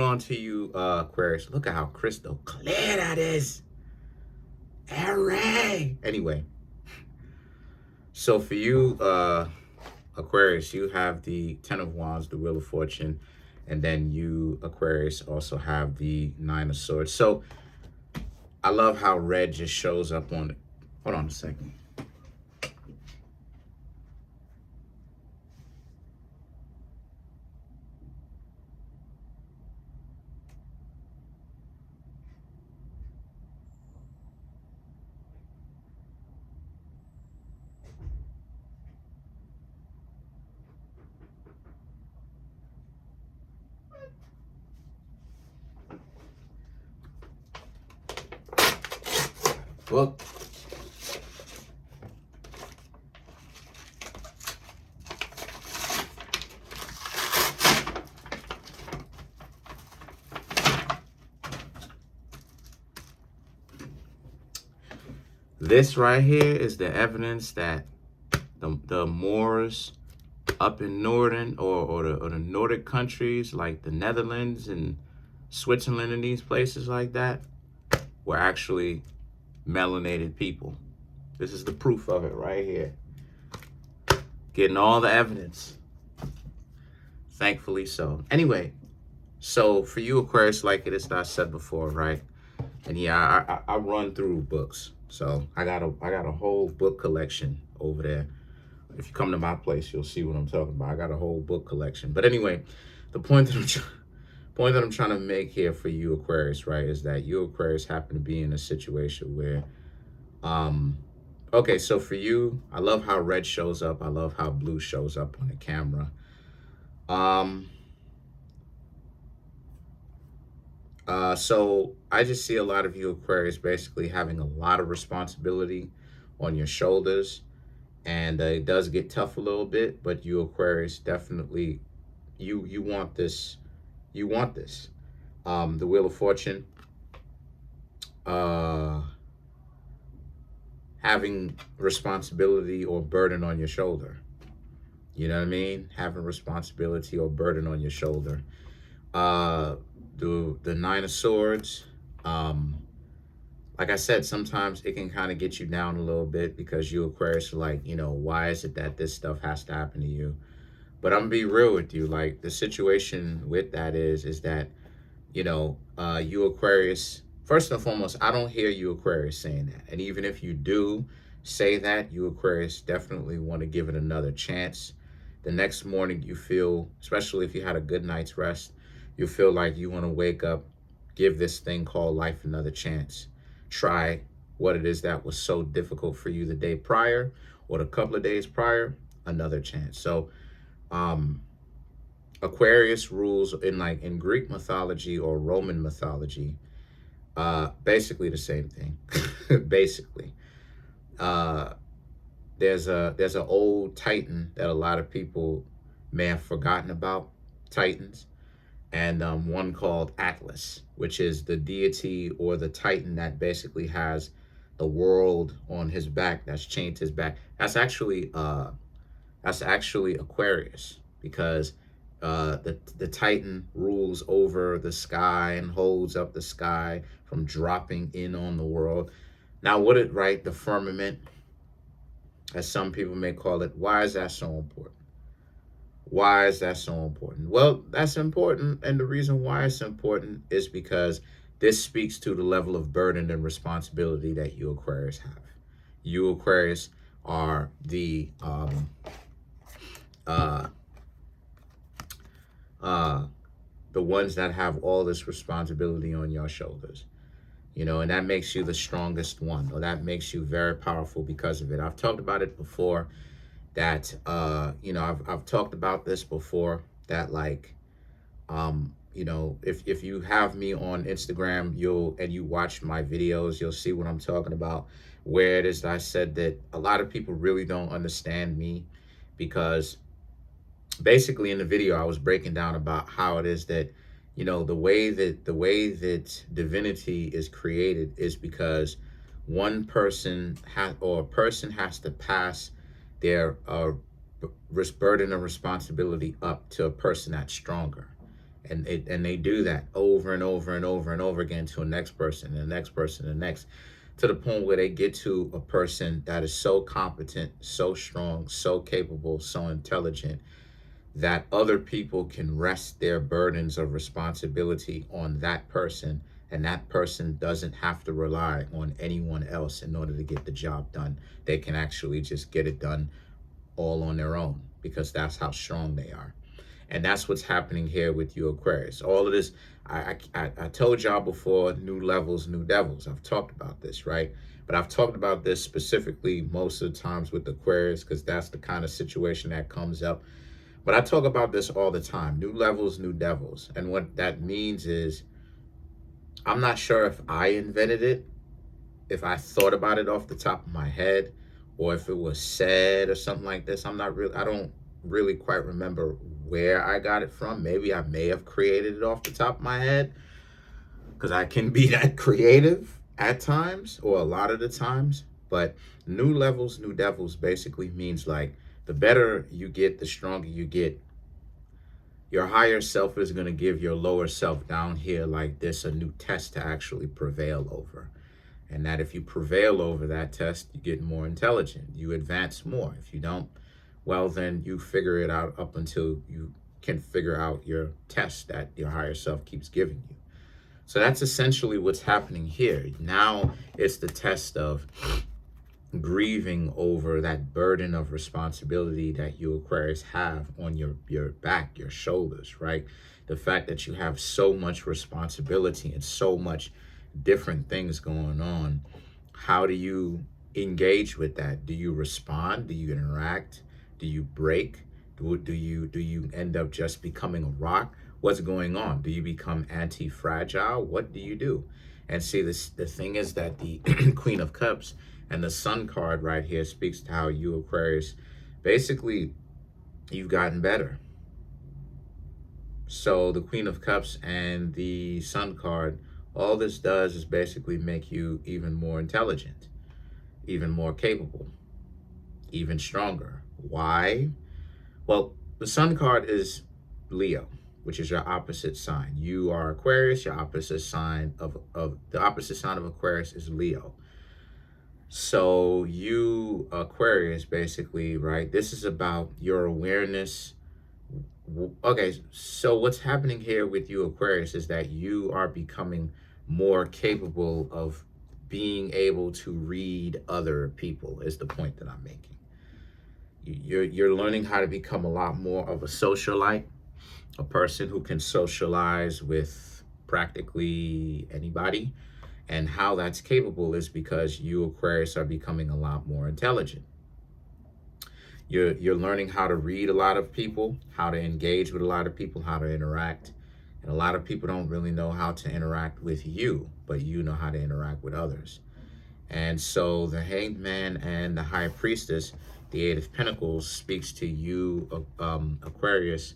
On to you, Aquarius. Look at how crystal clear that is. Hooray! Anyway, so for you, Aquarius, you have the Ten of Wands, the Wheel of Fortune, and then you, Aquarius, also have the Nine of Swords. So I love how red just shows up on it. Hold on a second. Look. This right here is the evidence that the Moors up in Northern or the Nordic countries like the Netherlands and Switzerland and these places like that were actually melanated people. This is the proof of it right here. Getting all the evidence. Thankfully so. Anyway, so for you, Aquarius, like it is I said before, right? And yeah, I run through books. So I got a whole book collection over there. If you come to my place, you'll see what I'm talking about. I got a whole book collection. But anyway, the point that I'm trying to make here for you, Aquarius, right, is that you, Aquarius, happen to be in a situation where, okay, so for you, I love how red shows up. I love how blue shows up on the camera. So I just see a lot of you, Aquarius, basically having a lot of responsibility on your shoulders. And it does get tough a little bit, but you, Aquarius, definitely, you want this. You want this. The Wheel of Fortune, having responsibility or burden on your shoulder. You know what I mean? Having responsibility or burden on your shoulder. The Nine of Swords. Like I said, sometimes it can kind of get you down a little bit because you, Aquarius, are like, you know, why is it that this stuff has to happen to you? But I'm gonna be real with you. Like, the situation with that is that, you know, you, Aquarius, first and foremost, I don't hear you, Aquarius, saying that. And even if you do say that, you, Aquarius, definitely want to give it another chance. The next morning you feel, especially if you had a good night's rest, you feel like you want to wake up, give this thing called life another chance. Try what it is that was so difficult for you the day prior or the couple of days prior, another chance. So Aquarius rules in Greek mythology or Roman mythology, basically the same thing. Basically. There's an old Titan that a lot of people may have forgotten about, Titans, and one called Atlas, which is the deity or the Titan that basically has the world on his back, that's chained to his back. That's actually Aquarius, because the Titan rules over the sky and holds up the sky from dropping in on the world. Now, the firmament, as some people may call it, why is that so important? Why is that so important? Well, that's important, and the reason why it's important is because this speaks to the level of burden and responsibility that you, Aquarius, have. You, Aquarius, are the ones that have all this responsibility on your shoulders. You know, and that makes you the strongest one, or that makes you very powerful because of it. I've talked about it before, that you know, I've talked about this before, that like you know, if you have me on Instagram, you watch my videos, you'll see what I'm talking about, where it is that I said that a lot of people really don't understand me, because basically in the video I was breaking down about how it is that, you know, the way that divinity is created is because one person has to pass their burden and responsibility up to a person that's stronger. And they do that over and over and over and over again to the next person and the next person and the next, to the point where they get to a person that is so competent, so strong, so capable, so intelligent, that other people can rest their burdens of responsibility on that person, and that person doesn't have to rely on anyone else in order to get the job done. They can actually just get it done all on their own, because that's how strong they are. And that's what's happening here with you, Aquarius. All of this, I told y'all before, new levels, new devils. I've talked about this, right? But I've talked about this specifically most of the times with Aquarius, because that's the kind of situation that comes up. But I talk about this all the time, new levels, new devils. And what that means is, I'm not sure if I invented it, if I thought about it off the top of my head, or if it was said or something like this. I don't really quite remember where I got it from. Maybe I may have created it off the top of my head, because I can be that creative at times, or a lot of the times. But new levels, new devils basically means like, the better you get, the stronger you get. Your higher self is going to give your lower self down here like this a new test to actually prevail over. And that if you prevail over that test, you get more intelligent. You advance more. If you don't, well, then you figure it out up until you can figure out your test that your higher self keeps giving you. So that's essentially what's happening here. Now it's the test of grieving over that burden of responsibility that you, Aquarius, have on your back, your shoulders, right? The fact that you have so much responsibility and so much different things going on. How do you engage with that? Do you respond? Do you interact? Do you break? Do you end up just becoming a rock? What's going on? Do you become anti-fragile? What do you do? And see, the thing is that the Queen of Cups and the Sun card right here speaks to how you, Aquarius, basically, you've gotten better. So the Queen of Cups and the Sun card, all this does is basically make you even more intelligent, even more capable, even stronger. Why? Well, the Sun card is Leo, which is your opposite sign. You are Aquarius. Your opposite sign of the opposite sign of Aquarius is Leo. So you, Aquarius, basically, right? This is about your awareness. Okay, so what's happening here with you, Aquarius, is that you are becoming more capable of being able to read other people, is the point that I'm making. You're learning how to become a lot more of a socialite, a person who can socialize with practically anybody. And how that's capable is because you, Aquarius, are becoming a lot more intelligent. You're learning how to read a lot of people, how to engage with a lot of people, how to interact. And a lot of people don't really know how to interact with you, but you know how to interact with others. And so the Hanged Man and the High Priestess, the Eight of Pentacles, speaks to you, Aquarius,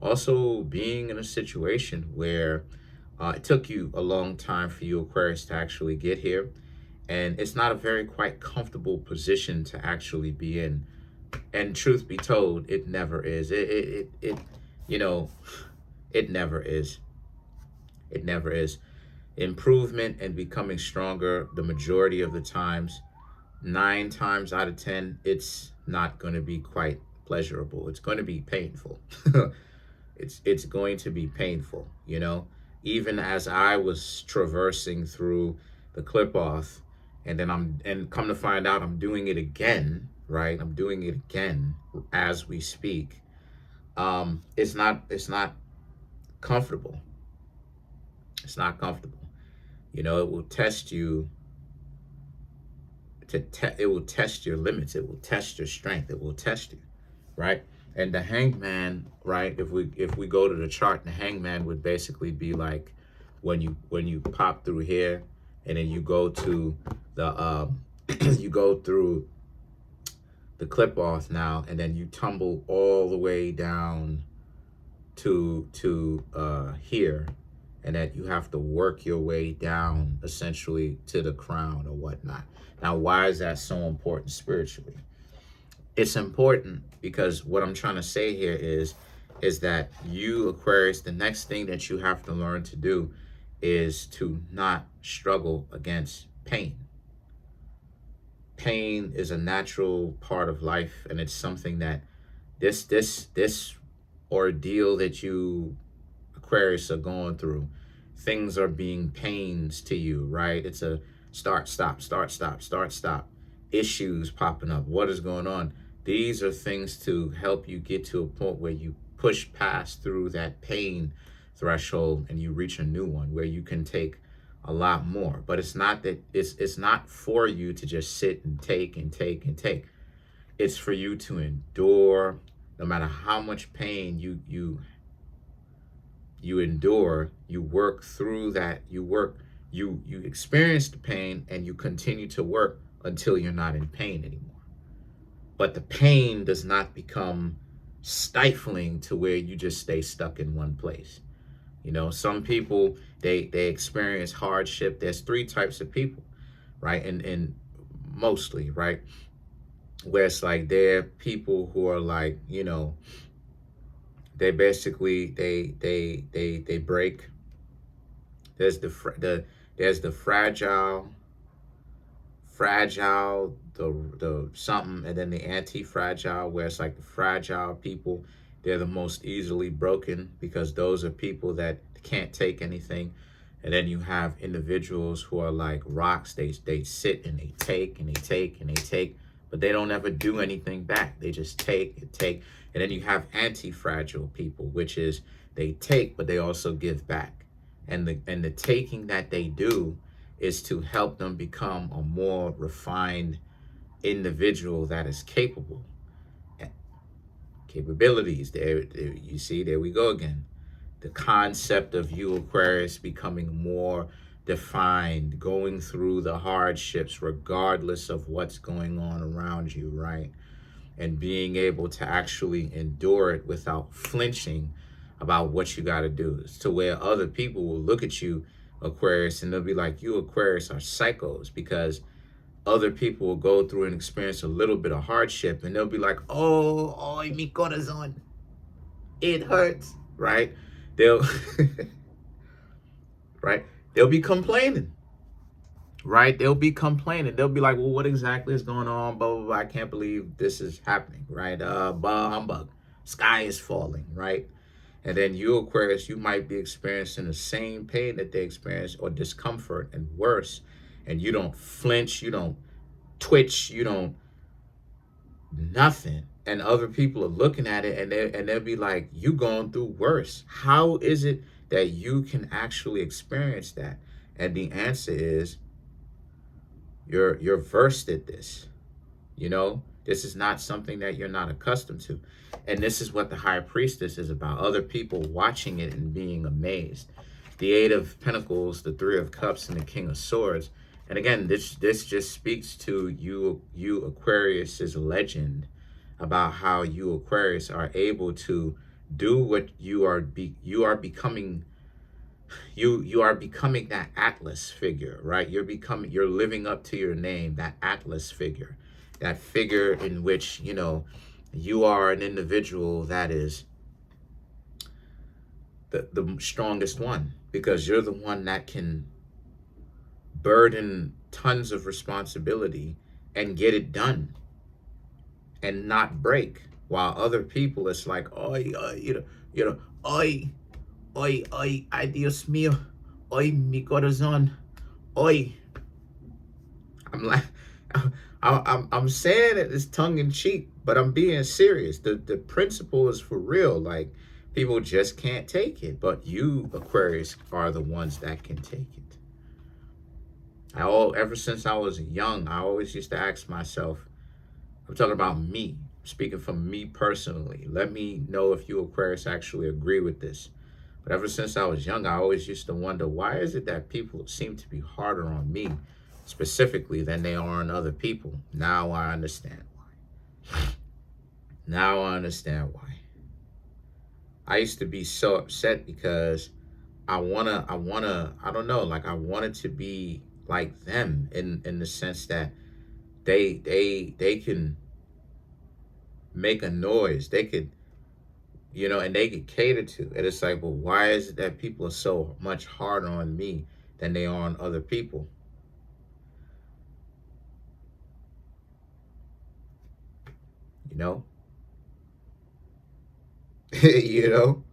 also being in a situation where it took you a long time for you, Aquarius, to actually get here. And it's not a very quite comfortable position to actually be in. And truth be told, it never is. It never is. It never is. Improvement and becoming stronger, the majority of the times, 9 times out of 10, it's not going to be quite pleasurable. It's going to be painful. It's going to be painful, you know? Even as I was traversing through the clip-off, and then come to find out I'm doing it again, right? I'm doing it again as we speak. It's not comfortable. It's not comfortable. You know, it will test you. It will test your limits. It will test your strength. It will test you, right? And the Hanged Man, right? If we go to the chart, the Hanged Man would basically be like when you pop through here, and then you go to the you go through the clip off now, and then you tumble all the way down to here, and that you have to work your way down essentially to the crown or whatnot. Now, why is that so important spiritually? It's important because what I'm trying to say here is is that you, Aquarius, the next thing that you have to learn to do is to not struggle against pain. Pain is a natural part of life, and it's something that this ordeal that you, Aquarius, are going through, things are being pains to you, right? It's a start, stop, start, stop, start, stop. Issues popping up. What is going on? These are things to help you get to a point where you push past through that pain threshold and you reach a new one where you can take a lot more. But it's not that it's not for you to just sit and take and take and take. It's for you to endure. No matter how much pain you endure, you work through that. You experience the pain and you continue to work until you're not in pain anymore. But the pain does not become stifling to where you just stay stuck in one place. You know, some people, they experience hardship. There's three types of people, right? And mostly, right? Where it's like they're people who are like, you know, they basically they break. There's the fragile, the something, and then the anti-fragile, where it's like the fragile people, they're the most easily broken because those are people that can't take anything. And then you have individuals who are like rocks. They sit and they take and they take and they take, but they don't ever do anything back. They just take and take. And then you have anti-fragile people, which is they take, but they also give back. And the taking that they do is to help them become a more refined individual that is capable. Capabilities, there you see, there we go again. The concept of you, Aquarius, becoming more defined, going through the hardships regardless of what's going on around you, right? And being able to actually endure it without flinching about what you got to do. It's to where other people will look at you, Aquarius, and they'll be like, you, Aquarius, are psychos, because other people will go through and experience a little bit of hardship and they'll be like, oh, mi corazón, it hurts, right? They'll right, they'll be complaining, right? They'll be complaining. They'll be like, well, what exactly is going on? Blah, blah, blah. I can't believe this is happening, right? Bah humbug. Sky is falling, right? And then you, Aquarius, you might be experiencing the same pain that they experience or discomfort and worse. And you don't flinch, you don't twitch, you don't nothing. And other people are looking at it and they'll be like, you going through worse. How is it that you can actually experience that? And the answer is you're versed at this. You know, this is not something that you're not accustomed to. And this is what the High Priestess is about. Other people watching it and being amazed. The Eight of Pentacles, the Three of Cups, and the King of Swords. And again, this just speaks to you Aquarius's legend about how you, Aquarius, are able to do what you are becoming. You are becoming that Atlas figure, right? You're living up to your name, that Atlas figure. That figure in which, you know, you are an individual that is the strongest one, because you're the one that can burden tons of responsibility and get it done and not break, while other people, it's like, oh, you know, ay, Dios mío, ay, mi corazón, ay. I'm like, I'm saying it as tongue in cheek, but I'm being serious. The principle is for real. Like, people just can't take it, but you, Aquarius, are the ones that can take it. Ever since I was young, I always used to ask myself, I'm talking about me, speaking from me personally. Let me know if you, Aquarius, actually agree with this. But ever since I was young, I always used to wonder, why is it that people seem to be harder on me specifically than they are on other people? Now I understand why. Now I understand why. I used to be so upset because I don't know, like I wanted to be like them in the sense that they can make a noise. They could you know, and they get catered to. And it's like, well, why is it that people are so much harder on me than they are on other people? You know? you know?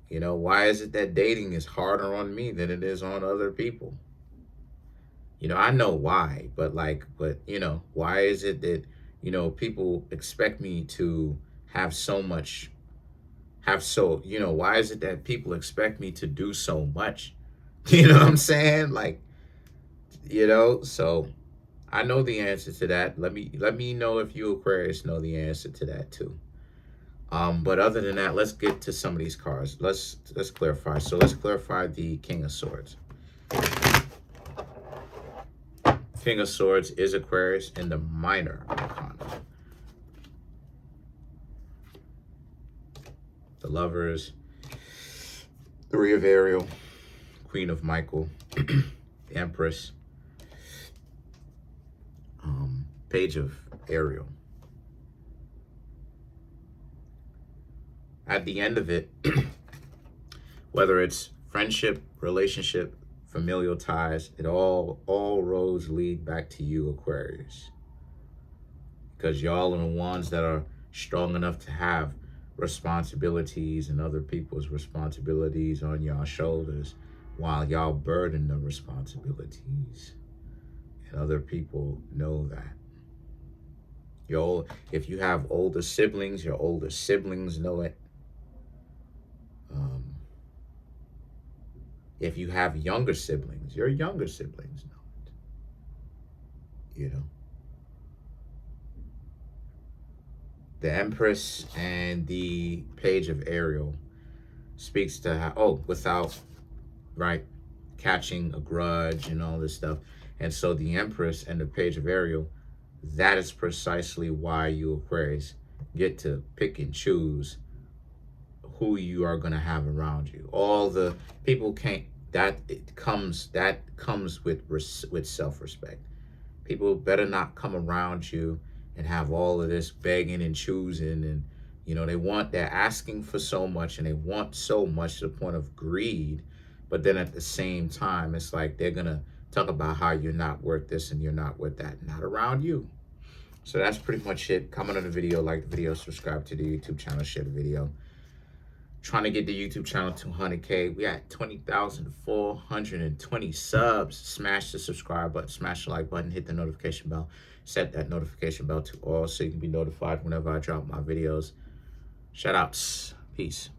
You know, why is it that dating is harder on me than it is on other people? You know, I know why, but like, but you know, why is it that, you know, people expect me to have so much, you know, why is it that people expect me to do so much? You know what I'm saying? Like, you know, so I know the answer to that. Let me know if you Aquarius know the answer to that too. But other than that, let's get to some of these cards. Let's clarify. So let's clarify the King of Swords. King of Swords is Aquarius in the minor arcana. The Lovers, Three of Ariel, Queen of Michael, the Empress, Page of Ariel. At the end of it, whether it's friendship, relationship, familial ties, it all roads lead back to you, Aquarius. Because y'all are the ones that are strong enough to have responsibilities and other people's responsibilities on y'all shoulders while y'all burden the responsibilities. And other people know that. If you have older siblings, your older siblings know it. If you have younger siblings, your younger siblings know it. You know. The Empress and the Page of Ariel speaks to how, without, right, catching a grudge and all this stuff. And so the Empress and the Page of Ariel, that is precisely why you Aquarius get to pick and choose who you are going to have around you. All the people can't, that comes with self-respect. People better not come around you and have all of this begging and choosing, and you know, they're asking for so much and they want so much to the point of greed, but then at the same time it's like they're gonna talk about how you're not worth this and you're not worth that, not around you. So that's pretty much it. Comment on the video, like the video, subscribe to the YouTube channel, share the video. Trying to get the YouTube channel to 100K. We at 20,420 subs. Smash the subscribe button, smash the like button, hit the notification bell. Set that notification bell to all so you can be notified whenever I drop my videos. Shout outs. Peace.